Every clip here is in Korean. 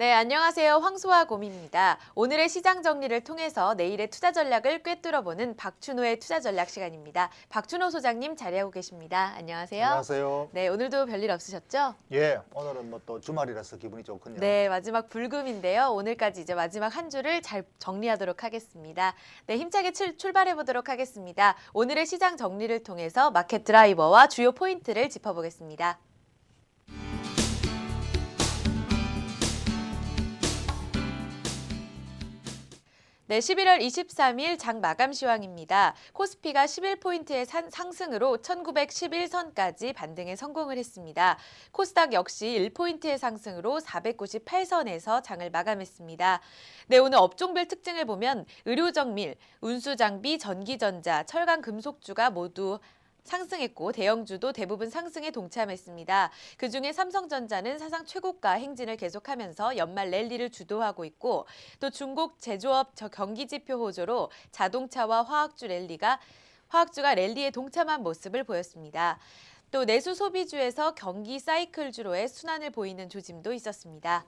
네, 안녕하세요. 황소와 곰입니다. 오늘의 시장 정리를 통해서 내일의 투자 전략을 꿰뚫어보는 박춘호의 투자 전략 시간입니다. 박춘호 소장님 자리하고 계십니다. 안녕하세요. 안녕하세요. 네, 오늘도 별일 없으셨죠? 예, 오늘은 뭐 또 주말이라서 기분이 좋군요. 네, 마지막 불금인데요. 오늘까지 이제 마지막 한 주를 잘 정리하도록 하겠습니다. 네, 힘차게 출발해 보도록 하겠습니다. 오늘의 시장 정리를 통해서 마켓 드라이버와 주요 포인트를 짚어보겠습니다. 네, 11월 23일 장 마감 시황입니다. 코스피가 11포인트의 상승으로 1911선까지 반등에 성공을 했습니다. 코스닥 역시 1포인트의 상승으로 498선에서 장을 마감했습니다. 네, 오늘 업종별 특징을 보면 의료정밀, 운수장비, 전기전자, 철강, 금속주가 모두 상승했고 대형주도 대부분 상승에 동참했습니다. 그중에 삼성전자는 사상 최고가 행진을 계속하면서 연말 랠리를 주도하고 있고 또 중국 제조업 경기지표 호조로 자동차와 화학주가 랠리에 동참한 모습을 보였습니다. 또 내수 소비주에서 경기 사이클주로의 순환을 보이는 조짐도 있었습니다.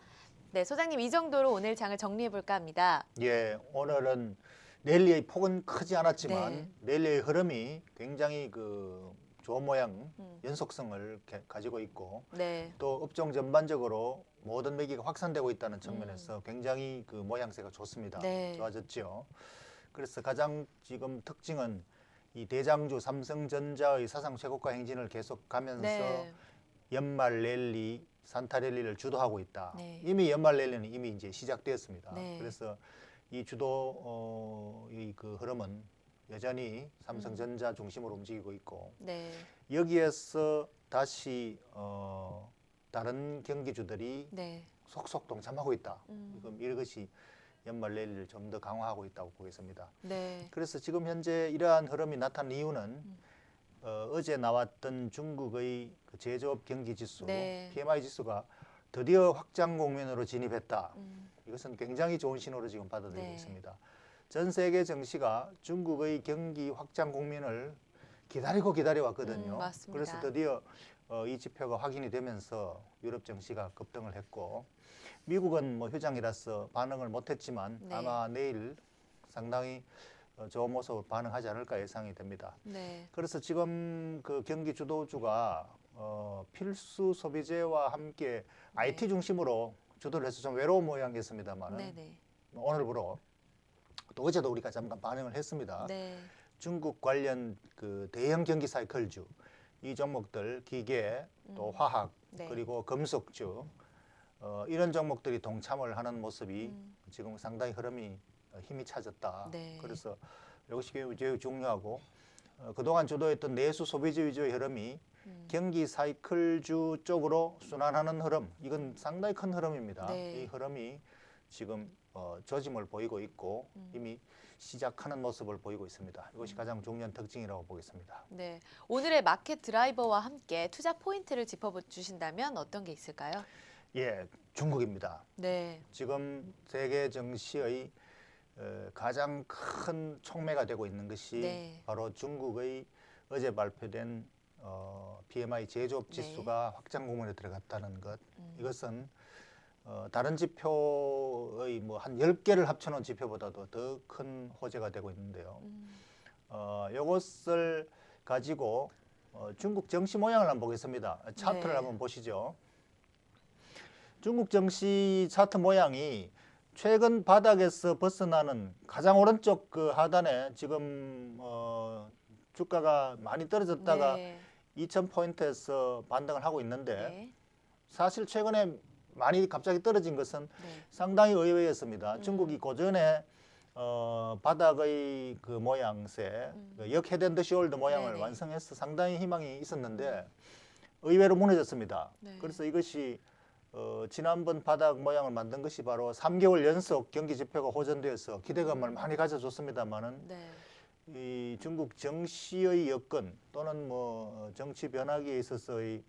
네, 소장님 이 정도로 오늘 장을 정리해 볼까 합니다. 예, 오늘은 랠리의 폭은 크지 않았지만 네. 랠리의 흐름이 굉장히 좋은 모양, 연속성을 가지고 있고 네. 또 업종 전반적으로 모든 매기가 확산되고 있다는 측면에서 굉장히 그 모양새가 좋습니다. 네. 좋아졌죠. 그래서 가장 지금 특징은 이 대장주 삼성전자의 사상 최고가 행진을 계속 가면서 네. 연말 랠리, 산타 랠리를 주도하고 있다. 네. 이미 연말 랠리는 이미 이제 시작되었습니다. 네. 그래서 이 주도의 그 흐름은 여전히 삼성전자 중심으로 움직이고 있고 네. 여기에서 다시 다른 경기주들이 네. 속속 동참하고 있다. 그럼 이것이 연말 랠리를 좀 더 강화하고 있다고 보겠습니다. 네. 그래서 지금 현재 이러한 흐름이 나타난 이유는 어제 나왔던 중국의 그 제조업 경기 지수, 네. PMI 지수가 드디어 확장 국면으로 진입했다. 이것은 굉장히 좋은 신호로 지금 받아들이고 네. 있습니다. 전 세계 증시가 중국의 경기 확장 국면을 기다려왔거든요. 맞습니다. 그래서 드디어 이 지표가 확인이 되면서 유럽 증시가 급등을 했고 미국은 뭐 휴장이라서 반응을 못했지만 네. 아마 내일 상당히 좋은 모습으로 반응하지 않을까 예상이 됩니다. 네. 그래서 지금 그 경기 주도주가 필수 소비재와 함께 IT 중심으로 주도를 해서 좀 외로운 모양이었습니다만 네네. 오늘부로 또 어제도 우리가 잠깐 반응을 했습니다. 네. 중국 관련 그 대형 경기 사이클주 이 종목들 기계 또 화학 네. 그리고 금속주 이런 종목들이 동참을 하는 모습이 지금 상당히 흐름이 힘이 차졌다. 네. 그래서 이것이 굉장히 중요하고 그동안 주도했던 내수 소비주 위주의 흐름이 경기 사이클주 쪽으로 순환하는 흐름, 이건 상당히 큰 흐름입니다. 네. 이 흐름이 지금 조짐을 보이고 있고 이미 시작하는 모습을 보이고 있습니다. 이것이 가장 중요한 특징이라고 보겠습니다. 네. 오늘의 마켓 드라이버와 함께 투자 포인트를 짚어주신다면 어떤 게 있을까요? 예, 중국입니다. 네. 지금 세계 증시의 가장 큰 촉매가 되고 있는 것이 네. 바로 중국의 어제 발표된 PMI 제조업 지수가 확장 국면에 들어갔다는 것. 이것은 다른 지표의 뭐 한 10개를 합쳐놓은 지표보다도 더 큰 호재가 되고 있는데요. 이것을 가지고 중국 증시 모양을 한번 보겠습니다. 차트를 네. 한번 보시죠. 중국 증시 차트 모양이 최근 바닥에서 벗어나는 가장 오른쪽 그 하단에 지금 주가가 많이 떨어졌다가 네. 2000포인트에서 반등을 하고 있는데 네. 사실 최근에 많이 갑자기 떨어진 것은 네. 상당히 의외였습니다. 중국이 고전에 바닥의 그 모양새, 그 역헤드앤더숄더 모양을 네네. 완성해서 상당히 희망이 있었는데 의외로 무너졌습니다. 네. 그래서 이것이 지난번 바닥 모양을 만든 것이 바로 3개월 연속 경기 지표가 호전되어서 기대감을 많이 가져줬습니다만은 네. 이 중국 정시의 여건 또는 뭐 정치 변화기에 있어서의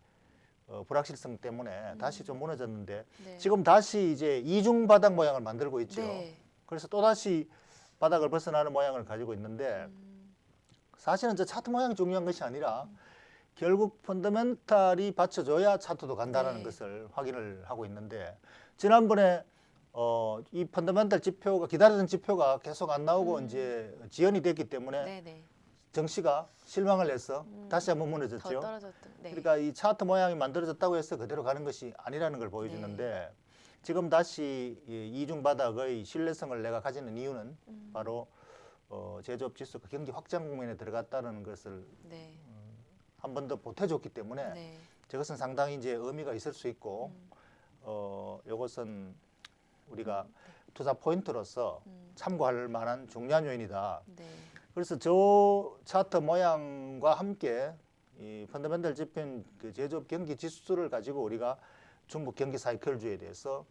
불확실성 때문에 다시 좀 무너졌는데 네. 지금 다시 이제 이중 바닥 모양을 만들고 있죠. 네. 그래서 또 다시 바닥을 벗어나는 모양을 가지고 있는데 사실은 저 차트 모양이 중요한 것이 아니라 결국 펀더멘탈이 받쳐줘야 차트도 간다는 네. 것을 확인을 하고 있는데 지난번에 이 펀더멘털 지표가 기다리던 지표가 계속 안 나오고 이제 지연이 됐기 때문에 네네. 증시가 실망을 해서 다시 한번 더 무너졌죠. 떨어졌던. 네. 그러니까 이 차트 모양이 만들어졌다고 해서 그대로 가는 것이 아니라는 걸 보여주는데 지금 다시 이 이중 바닥의 신뢰성을 내가 가지는 이유는 바로 제조업 지수가 경기 확장 국면에 들어갔다는 것을 네. 한 번 더 보태줬기 때문에 네. 저것은 상당히 이제 의미가 있을 수 있고 이것은 우리가 투자 포인트로서 참고할 만한 중요한 요인이다. 네. 그래서 저 차트 모양과 함께 이 펀더멘털 지표인 그 제조업 경기 지수를 가지고 우리가 중국 경기 사이클주에 대해서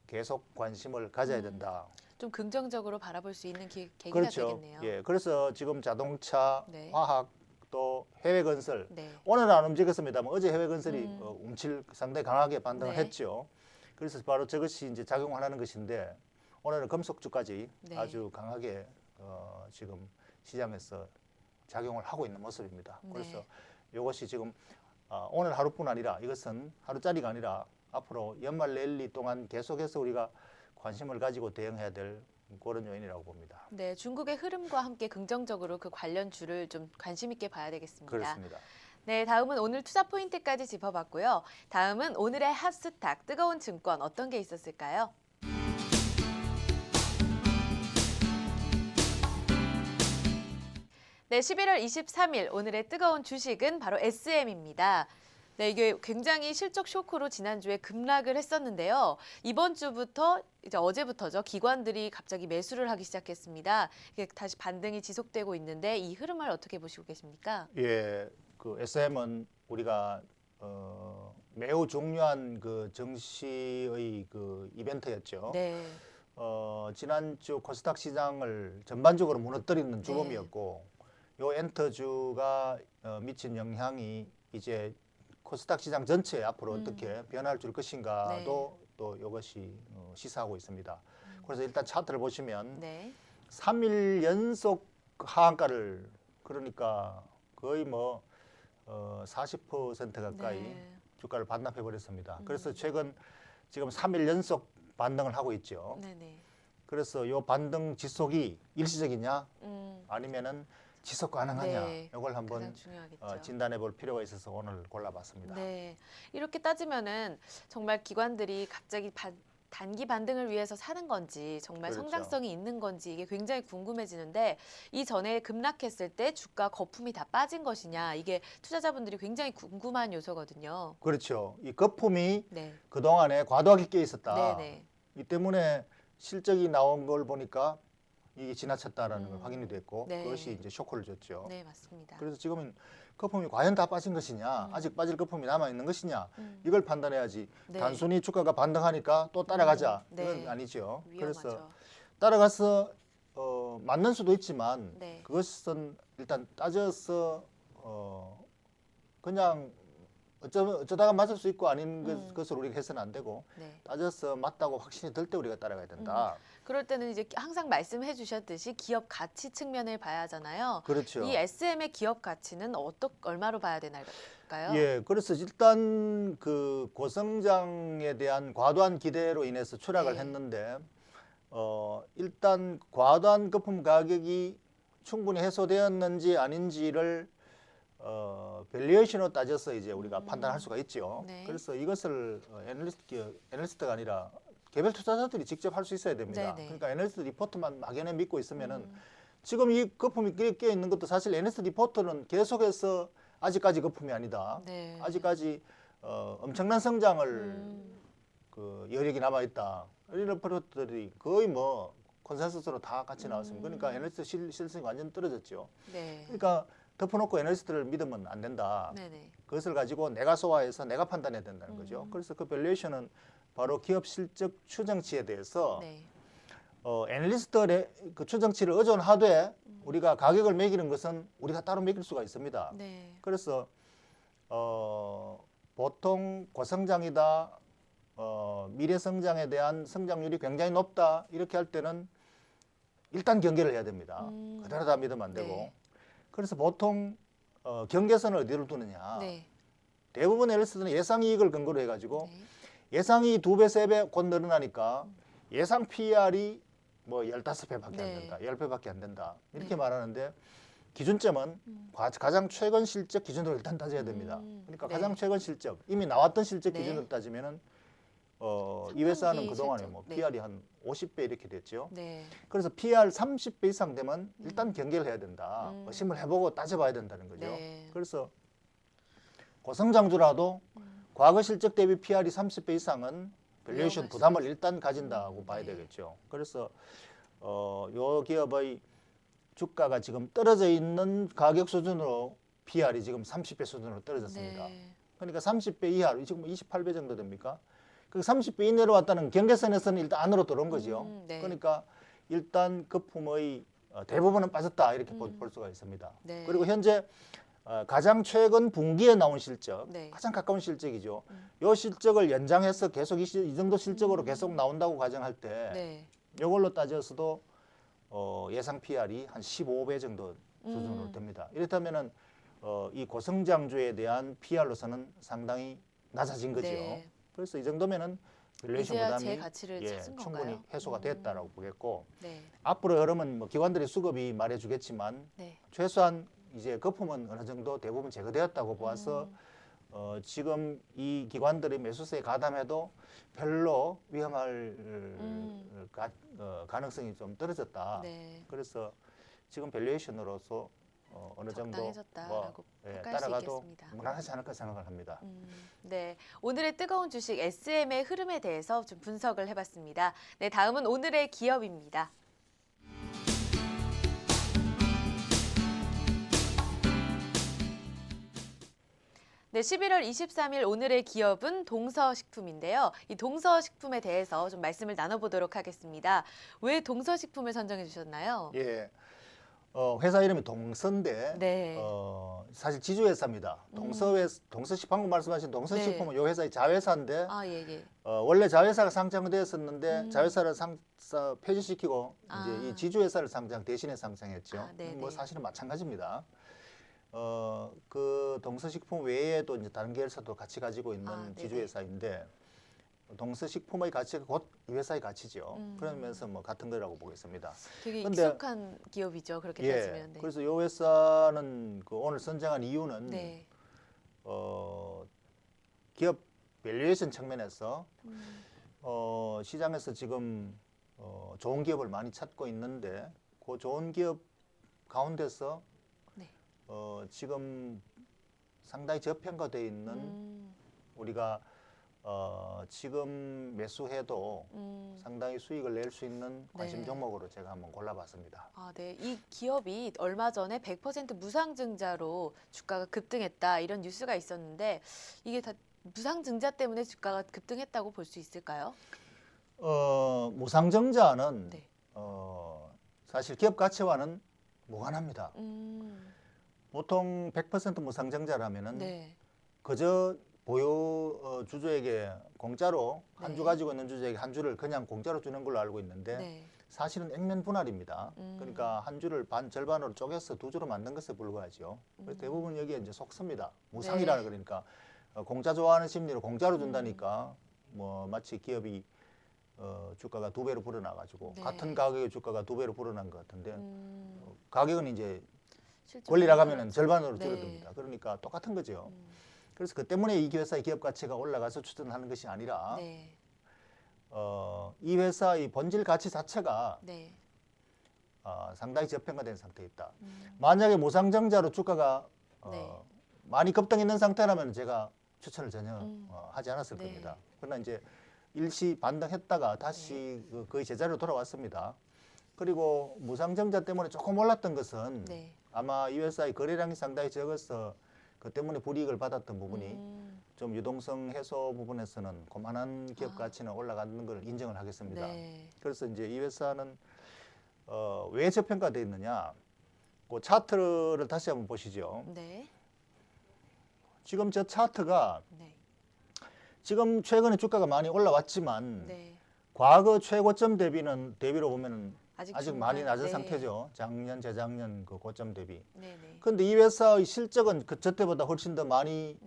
계속 관심을 가져야 된다. 좀 긍정적으로 바라볼 수 있는 계기가 그렇죠. 되겠네요. 예, 그래서 지금 자동차, 네. 화학 또 해외 건설 네. 오늘은 안 움직였습니다만 어제 해외 건설이 상당히 강하게 반등을 네. 했죠. 그래서 바로 저것이 이제 작용하는 것인데 오늘은 금속주까지 네. 아주 강하게 지금 시장에서 작용을 하고 있는 모습입니다. 네. 그래서 이것이 지금 오늘 하루뿐 아니라 이것은 하루짜리가 아니라 앞으로 연말 랠리 동안 계속해서 우리가 관심을 가지고 대응해야 될 그런 요인이라고 봅니다. 네, 중국의 흐름과 함께 긍정적으로 그 관련주를 좀 관심 있게 봐야 되겠습니다. 그렇습니다. 네, 다음은 오늘 투자 포인트까지 짚어봤고요. 다음은 오늘의 핫스탁, 뜨거운 증권 어떤 게 있었을까요? 네, 11월 23일 오늘의 뜨거운 주식은 바로 SM입니다. 네, 이게 굉장히 실적 쇼크로 지난주에 급락을 했었는데요. 이번 주부터 이제 어제부터죠. 기관들이 갑자기 매수를 하기 시작했습니다. 이게 다시 반등이 지속되고 있는데 이 흐름을 어떻게 보시고 계십니까? 예, 그 SM은 우리가 매우 중요한 그 증시의 그 이벤트였죠. 네. 지난주 코스닥 시장을 전반적으로 무너뜨리는 주범이었고, 요 엔터주가 미친 영향이 이제 코스닥 시장 전체에 앞으로 어떻게 변화를 줄 것인가도 또 이것이 시사하고 있습니다. 그래서 일단 차트를 보시면 3일 연속 하한가를 그러니까 거의 뭐 40% 가까이 주가를 반납해 버렸습니다. 그래서 최근 지금 3일 연속 반등을 하고 있죠. 그래서 이 반등 지속이 일시적이냐 아니면은 지속 가능하냐 이걸 한번 진단해 볼 필요가 있어서 오늘 골라봤습니다. 네, 이렇게 따지면은 정말 기관들이 갑자기 단기 반등을 위해서 사는 건지 정말 그렇죠. 성장성이 있는 건지 이게 굉장히 궁금해지는데 이전에 급락했을 때 주가 거품이 다 빠진 것이냐 이게 투자자분들이 굉장히 궁금한 요소거든요. 그렇죠. 이 거품이 그동안에 과도하게 깨 있었다. 이 때문에 실적이 나온 걸 보니까 이게 지나쳤다라는 걸 확인이 됐고 그것이 이제 쇼크를 줬죠. 네, 맞습니다. 그래서 지금은 거품이 과연 다 빠진 것이냐, 아직 빠질 거품이 남아 있는 것이냐, 이걸 판단해야지. 단순히 주가가 반등하니까 또 따라가자 이건 아니죠. 위험하죠. 그래서 따라가서 맞는 수도 있지만 그것은 일단 따져서 그냥 어쩌다가 맞을 수 있고 아닌 것을 우리가 해서는 안 되고 따져서 맞다고 확신이 들 때 우리가 따라가야 된다. 그럴 때는 이제 항상 말씀해 주셨듯이 기업 가치 측면을 봐야 하잖아요. 그렇죠. 이 SM의 기업 가치는 얼마로 봐야 되나요? 예, 그래서 일단 그 고성장에 대한 과도한 기대로 인해서 추락을 했는데 일단 과도한 거품 가격이 충분히 해소되었는지 아닌지를 밸류에이션으로 따져서 이제 우리가 판단할 수가 있죠. 그래서 이것을 애널리스트가 아니라 개별 투자자들이 직접 할 수 있어야 됩니다. 그러니까 애널리스트 리포트만 막연히 믿고 있으면은 지금 이 거품이 깨 있는 것도 사실 애널리스트 리포트는 계속해서 아직까지 거품이 아니다. 아직까지 엄청난 성장을 그 여력이 남아 있다. 이런 리포트들이 거의 뭐 컨센서스로 다 같이 나왔습니다. 그러니까 애널리스트 실성이 완전 떨어졌죠. 그러니까 덮어놓고 애널리스트를 믿으면 안 된다. 그것을 가지고 내가 소화해서 내가 판단해야 된다는 거죠. 그래서 그 밸류에이션은 바로 기업 실적 추정치에 대해서 애널리스트의 그 추정치를 의존하되 우리가 가격을 매기는 것은 우리가 따로 매길 수가 있습니다. 그래서 보통 고성장이다, 미래 성장에 대한 성장률이 굉장히 높다 이렇게 할 때는 일단 경계를 해야 됩니다. 그대로 다 믿으면 안 되고. 그래서 보통 경계선을 어디로 두느냐. 대부분 애널리스트는 예상이익을 근거로 해가지고 예상이 2배, 3배 곧 늘어나니까 예상 PER이 뭐 15배밖에 안 네. 된다, 10배밖에 안 된다 이렇게 네. 말하는데 기준점은 가장 최근 실적 기준으로 일단 따져야 됩니다. 그러니까 네. 가장 최근 실적, 이미 나왔던 실적 네. 기준으로 따지면은 이 상반기 회사는 그동안에 실적. 뭐 네. PR이 한 50배 이렇게 됐죠. 네. 그래서 PR 30배 이상 되면 일단 경계를 해야 된다. 음. 의심을 해보고 따져봐야 된다는 거죠. 네. 그래서 고성장주라도 과거 실적 대비 PR이 30배 이상은 밸류에이션 위험할 수 부담을 일단 가진다고 봐야 네. 되겠죠. 그래서 요 기업의 주가가 지금 떨어져 있는 가격 수준으로 PR이 지금 30배 수준으로 떨어졌습니다. 네. 그러니까 30배 이하로 지금 28배 정도 됩니까? 그 30배 이내로 왔다는 경계선에서는 일단 안으로 들어온 거죠. 네. 그러니까 일단 거품의 대부분은 빠졌다 이렇게 볼 수가 있습니다. 네. 그리고 현재 가장 최근 분기에 나온 실적, 네. 가장 가까운 실적이죠. 이 실적을 연장해서 계속 이 정도 실적으로 계속 나온다고 가정할 때 네. 이걸로 따져서도 예상 PR이 한 15배 정도 수준으로 됩니다. 이렇다면은 이 고성장주에 대한 PR로서는 상당히 낮아진 거죠. 네. 그래서 이 정도면은 밸류에이션 이제야 부담이 제 가치를 찾은 충분히 건가요? 해소가 됐다라고 보겠고 네. 앞으로 흐름은 뭐 기관들의 수급이 말해주겠지만 네. 최소한 이제 거품은 어느 정도 대부분 제거되었다고 보아서 지금 이 기관들이 매수세에 가담해도 별로 위험할 가능성이 좀 떨어졌다. 네. 그래서 지금 밸류에이션으로서 어느 정도 적당해졌다라고 평가할 수 따라가도 있겠습니다. 무난하지 않을까 생각을 합니다. 네, 오늘의 뜨거운 주식 SM의 흐름에 대해서 좀 분석을 해봤습니다. 네, 다음은 오늘의 기업입니다. 네, 11월 23일 오늘의 기업은 동서식품인데요. 이 동서식품에 대해서 좀 말씀을 나눠보도록 하겠습니다. 왜 동서식품을 선정해 주셨나요? 예, 회사 이름이 동서인데 네. 사실 지주회사입니다. 동서식 방금 말씀하신 동서식품은 네. 이 회사의 자회사인데 아, 예, 예. 원래 자회사가 상장되었었는데 자회사를 폐지시키고 아. 이제 이 지주회사를 대신에 상장했죠. 아, 네, 뭐 네. 사실은 마찬가지입니다. 그 동서식품 외에도 이제 다른 계열사도 같이 가지고 있는 아, 네네. 지주회사인데 동서식품의 가치가 곧 이 회사의 가치죠. 그러면서 뭐 같은 거라고 보겠습니다. 되게 근데- 익숙한 기업이죠. 그렇게 예, 따지면. 네. 그래서 이 회사는 그 오늘 선정한 이유는 네. 기업 밸류에이션 측면에서 시장에서 지금 좋은 기업을 많이 찾고 있는데 그 좋은 기업 가운데서 네. 지금 상당히 저평가되어 있는 우리가 지금 매수해도 상당히 수익을 낼 수 있는 관심 네. 종목으로 제가 한번 골라봤습니다. 아, 네. 이 기업이 얼마 전에 100% 무상증자로 주가가 급등했다 이런 뉴스가 있었는데 이게 다 무상증자 때문에 주가가 급등했다고 볼 수 있을까요? 무상증자는 네. 사실 기업 가치와는 무관합니다. 음, 보통 100% 무상증자라면은 네. 그저 보유 주주에게 공짜로 한 주 네. 가지고 있는 주주에게 한 주를 그냥 공짜로 주는 걸로 알고 있는데 네. 사실은 액면 분할입니다. 그러니까 한 주를 절반으로 쪼개서 두 주로 만든 것에 불과하죠. 그래서 대부분 여기에 이제 속습니다. 무상이라는 네. 그러니까 공짜 좋아하는 심리로 공짜로 준다니까 뭐 마치 기업이 주가가 2배로 불어나가지고 네. 같은 가격의 주가가 2배로 불어난 것 같은데 음, 가격은 이제 실제로 권리 나가면은 그렇죠. 절반으로 네. 줄어듭니다. 그러니까 똑같은 거죠. 그래서 그 때문에 이 회사의 기업 가치가 올라가서 추천하는 것이 아니라 네. 이 회사의 본질 가치 자체가 네. 상당히 저평가된 상태에 있다. 만약에 무상증자로 주가가 네. 많이 급등했는 상태라면 제가 추천을 전혀 하지 않았을 네. 겁니다. 그러나 이제 일시 반등했다가 다시 거의 제자리로 돌아왔습니다. 그리고 무상증자 때문에 조금 올랐던 것은 네. 아마 이 회사의 거래량이 상당히 적어서 그 때문에 불이익을 받았던 부분이 좀 유동성 해소 부분에서는 그만한 기업 가치는 올라가는 걸 인정을 하겠습니다. 네. 그래서 이제 이 회사는 왜 저평가되어 있느냐? 그 차트를 다시 한번 보시죠. 네. 지금 저 차트가 네. 지금 최근에 주가가 많이 올라왔지만 네. 과거 최고점 대비로 보면은 아직 많이 낮은 네. 상태죠. 작년, 재작년 그 고점 대비. 네, 네. 그런데 이 회사의 실적은 저 때보다 훨씬 더 많이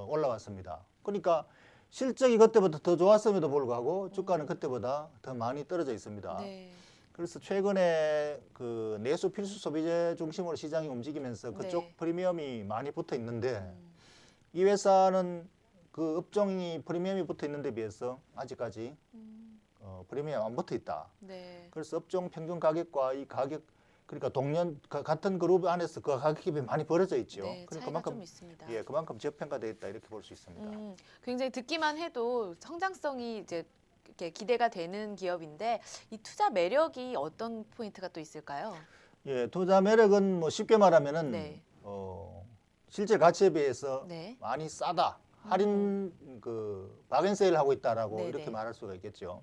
올라왔습니다. 그러니까 실적이 그때보다 더 좋았음에도 불구하고 주가는 그때보다 더 많이 떨어져 있습니다. 네. 그래서 최근에 그 내수 필수 소비재 중심으로 시장이 움직이면서 그쪽 네. 프리미엄이 많이 붙어 있는데 음. 이 회사는 그 업종이 프리미엄이 붙어 있는 데 비해서 아직까지 프리미엄 안 붙어 있다. 네. 그래서 업종 평균 가격과 이 가격 그러니까 동년 같은 그룹 안에서 그 가격이 많이 벌어져 있죠. 네, 그러니까 차이가 좀 그만큼 있습니다. 예, 그만큼 저평가되어 있다 이렇게 볼 수 있습니다. 굉장히 듣기만 해도 성장성이 이제 이렇게 기대가 되는 기업인데 이 투자 매력이 어떤 포인트가 또 있을까요? 예, 투자 매력은 뭐 쉽게 말하면은 네. 실제 가치에 비해서 네. 많이 싸다. 할인 그 바겐세일 하고 있다라고 네네. 이렇게 말할 수가 있겠죠.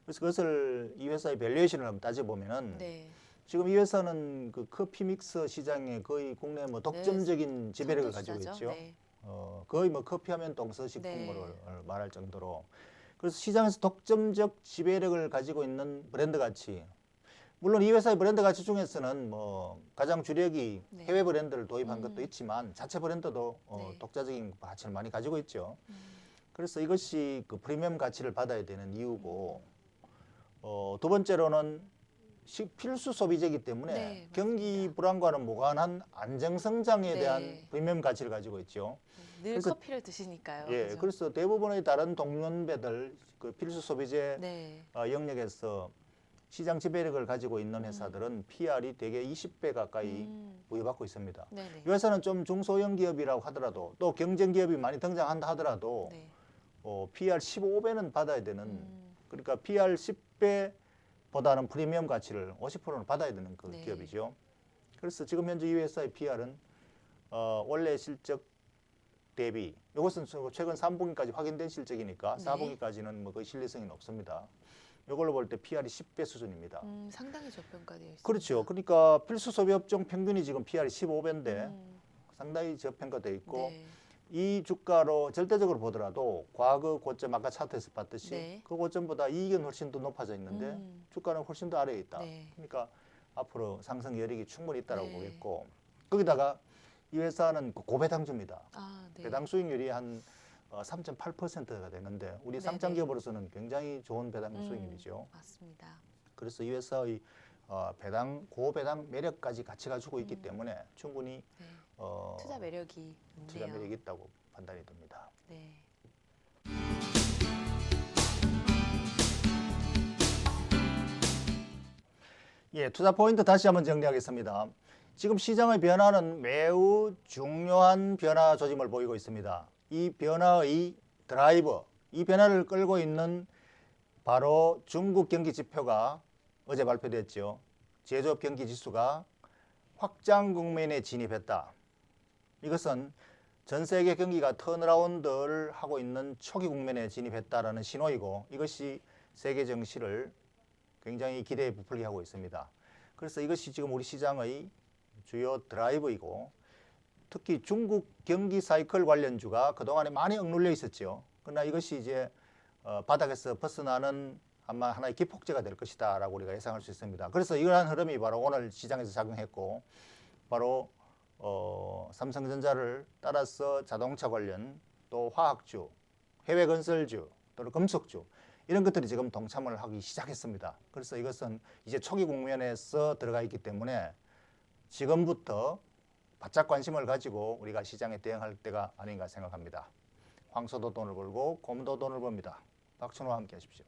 그래서 그것을 이 회사의 밸류에이션을 한번 따져보면은 네. 지금 이 회사는 그 커피 믹스 시장에 거의 국내 뭐 독점적인 지배력을 가지고 선두주자죠. 있죠. 네. 거의 뭐 커피하면 똥서식품으로 네. 말할 정도로 그래서 시장에서 독점적 지배력을 가지고 있는 브랜드 가치. 물론 이 회사의 브랜드 가치 중에서는 뭐 가장 주력이 네. 해외 브랜드를 도입한 것도 있지만 자체 브랜드도 네. 독자적인 가치를 많이 가지고 있죠. 그래서 이것이 그 프리미엄 가치를 받아야 되는 이유고 두 번째로는 필수 소비재이기 때문에 네, 경기 불안과는 무관한 안정 성장에 네. 대한 프리미엄 가치를 가지고 있죠. 늘 그래서- 커피를 드시니까요. 예, 그죠? 그래서 대부분의 다른 동년배들 그 필수 소비재 네. 영역에서 시장 지배력을 가지고 있는 회사들은 PR이 대개 20배 가까이 부여받고 있습니다. 네네. 이 회사는 좀 중소형 기업이라고 하더라도 또 경쟁 기업이 많이 등장한다 하더라도 네. PR 15배는 받아야 되는 음. 그러니까 PR 10배보다는 프리미엄 가치를 50%는 받아야 되는 그 네. 기업이죠. 그래서 지금 현재 이 회사의 PR은 원래 실적 대비 이것은 최근 3분기까지 확인된 실적이니까 네. 4분기까지는 뭐 거의 신뢰성이 높습니다. 이걸로 볼 때 PR이 10배 수준입니다. 상당히 저평가되어 있습니다. 그렇죠. 그러니까 필수 소비 업종 평균이 지금 PR이 15배인데 음. 상당히 저평가되어 있고 네. 이 주가로 절대적으로 보더라도 과거 고점 아까 차트에서 봤듯이 네. 그 고점보다 이익은 훨씬 더 높아져 있는데 주가는 훨씬 더 아래에 있다. 네. 그러니까 앞으로 상승 여력이 충분히 있다고 네. 보겠고 거기다가 이 회사는 고배당주입니다. 아, 네. 배당 수익률이 한 3.8%가 되는데 우리 네네. 상장 기업으로서는 굉장히 좋은 배당 수익률이죠. 맞습니다. 그래서 이 회사의 고배당 매력까지 같이 가지고 있기 때문에 충분히 네. 어, 투자 매력이 있네요. 투자 매력이 있다고 판단이 됩니다. 네. 예, 투자 포인트 다시 한번 정리하겠습니다. 지금 시장의 변화는 매우 중요한 변화 조짐을 보이고 있습니다. 이 변화의 드라이버, 이 변화를 끌고 있는 바로 중국 경기 지표가 어제 발표됐죠. 제조업 경기 지수가 확장 국면에 진입했다. 이것은 전 세계 경기가 턴어라운드를 하고 있는 초기 국면에 진입했다라는 신호이고 이것이 세계 증시를 굉장히 기대에 부풀게 하고 있습니다. 그래서 이것이 지금 우리 시장의 주요 드라이버이고 특히 중국 경기 사이클 관련주가 그동안에 많이 억눌려 있었죠. 그러나 이것이 이제 바닥에서 벗어나는 아마 하나의 기폭제가 될 것이다 라고 우리가 예상할 수 있습니다. 그래서 이러한 흐름이 바로 오늘 시장에서 작용했고 바로 삼성전자를 따라서 자동차 관련 또 화학주, 해외 건설주 또는 금속주 이런 것들이 지금 동참을 하기 시작했습니다. 그래서 이것은 이제 초기 국면에서 들어가 있기 때문에 지금부터 바짝 관심을 가지고 우리가 시장에 대응할 때가 아닌가 생각합니다. 황소도 돈을 벌고 곰도 돈을 법니다. 박춘호와 함께 하십시오.